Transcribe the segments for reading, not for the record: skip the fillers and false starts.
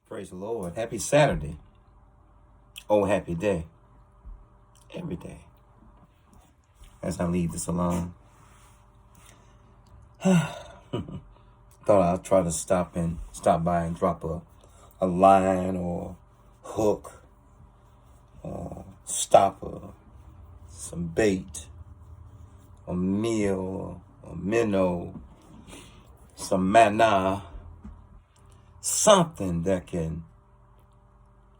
Praise the Lord. Happy Saturday. Oh, happy day. Every day. As I leave this alone. Thought I'd try to stop by and drop a line or hook or stopper, some bait, a meal, a minnow, some manna, something that can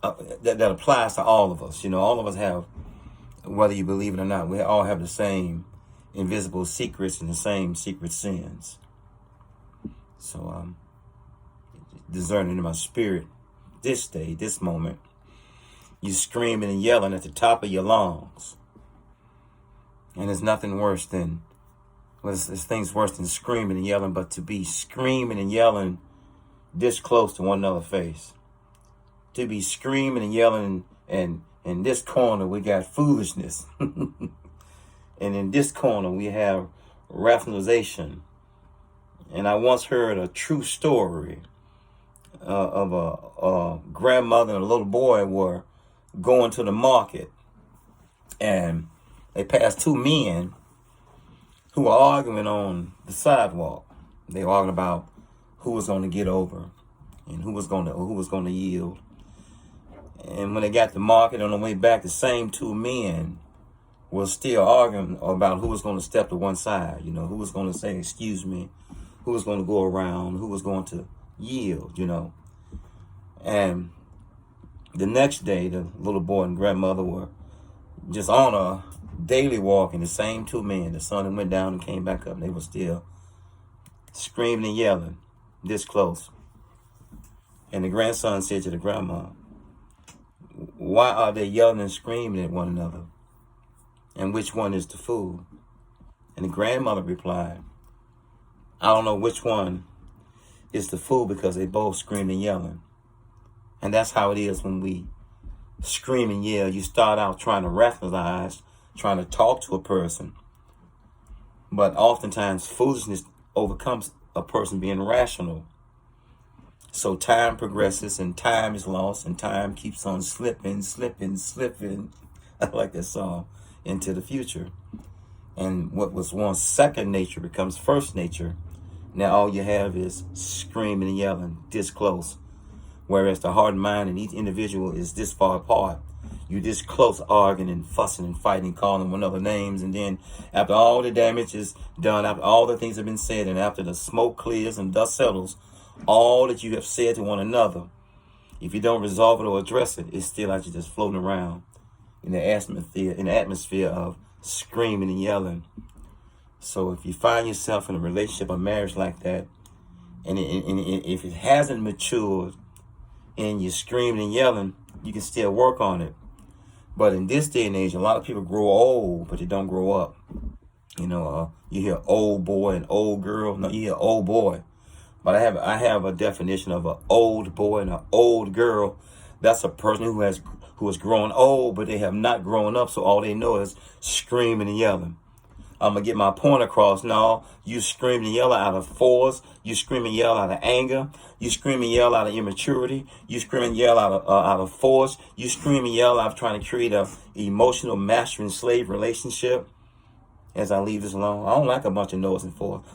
that applies to all of us. You know, all of us have, whether you believe it or not, we all have the same invisible secrets and the same secret sins. So I'm discerning in my spirit this day, this moment, you screaming and yelling at the top of your lungs. And there's nothing worse than, there's things worse than screaming and yelling, but to be screaming and yelling this close to one another's face. To be screaming and yelling, and in this corner we got foolishness. And in this corner we have rationalization. And I once heard a true story of a grandmother and a little boy were going to the market, and they passed two men who were arguing on the sidewalk. They were arguing about who was going to get over and who was going to yield. And when they got to the market on the way back, the same two men were still arguing about who was going to step to one side. You know, who was going to say, "Excuse me," who was going to go around, who was going to yield. You know, and the next day, the little boy and grandmother were just on a daily walk, and the same two men, the sun went down and came back up, and they were still screaming and yelling this close. And the grandson said to the grandma, "Why are they yelling and screaming at one another? And which one is the fool?" And the grandmother replied, "I don't know which one is the fool, because they both scream and yelling." And that's how it is when we scream and yell. You start out trying to rationalize, trying to talk to a person. But oftentimes foolishness overcomes a person being rational. So time progresses and time is lost and time keeps on slipping. I like that song, into the future. And what was once second nature becomes first nature. Now all you have is screaming and yelling this close. Whereas the heart and mind in each individual is this far apart. You this close, arguing and fussing and fighting, calling one another names. And then after all the damage is done, after all the things have been said, and after the smoke clears and dust settles, all that you have said to one another, if you don't resolve it or address it, it's still like you're just floating around in the atmosphere of screaming and yelling. So if you find yourself in a relationship or marriage like that, and if it hasn't matured and you're screaming and yelling, you can still work on it. But in this day and age, a lot of people grow old, but they don't grow up. You know, you hear old boy and old girl. No, you hear old boy. But I have a definition of an old boy and an old girl. That's a person who has grown old, but they have not grown up. So all they know is screaming and yelling. I'm going to get my point across. No, you scream and yell out of force. You scream and yell out of anger. You scream and yell out of immaturity. You scream and yell out of force. You scream and yell out of trying to create a emotional master and slave relationship. As I leave this alone, I don't like a bunch of noise and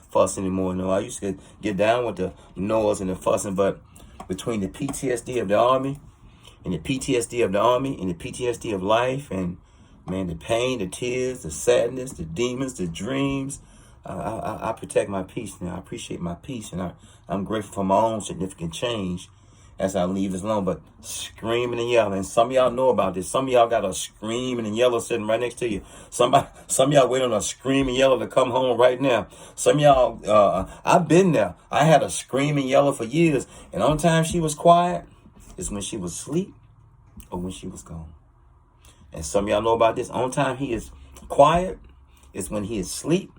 fuss anymore. No, I used to get down with the noise and the fussing, but between the PTSD of the Army and the PTSD of the Army and the PTSD of life, and man, the pain, the tears, the sadness, the demons, the dreams, I protect my peace now. I appreciate my peace, and I'm grateful for my own significant change as I leave this alone. But screaming and yelling, some of y'all know about this. Some of y'all got a screaming and yellow sitting right next to you. Some of y'all waiting on a screaming yellow to come home right now. Some of y'all, I've been there. I had a screaming yellow for years, and the only time she was quiet is when she was asleep or when she was gone. And some of y'all know about this. The only time he is quiet is when he is asleep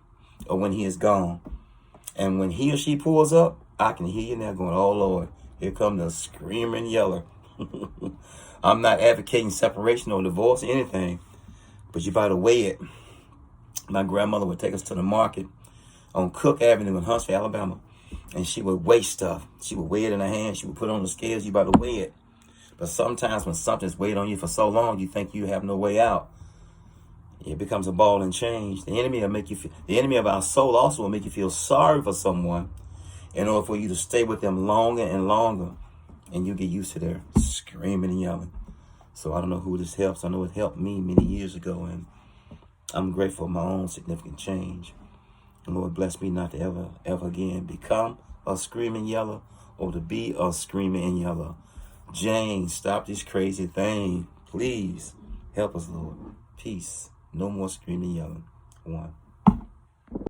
or when he is gone. And when he or she pulls up, I can hear you now going, "Oh, Lord, here come the screaming yeller." I'm not advocating separation or divorce or anything, but you better weigh it. My grandmother would take us to the market on Cook Avenue in Huntsville, Alabama. And she would weigh stuff. She would weigh it in her hand. She would put it on the scales. You about to weigh it. But sometimes when something's weighed on you for so long, you think you have no way out. It becomes a ball and change. The enemy will make you feel, the enemy of our soul also will make you feel sorry for someone in order for you to stay with them longer and longer. And you get used to their screaming and yelling. So I don't know who this helps. I know it helped me many years ago. And I'm grateful for my own significant change. And Lord, bless me not to ever again become a screaming yeller or to be a screaming yeller. Jane, stop this crazy thing. Please help us, Lord. Peace. No more screaming, yelling. 1.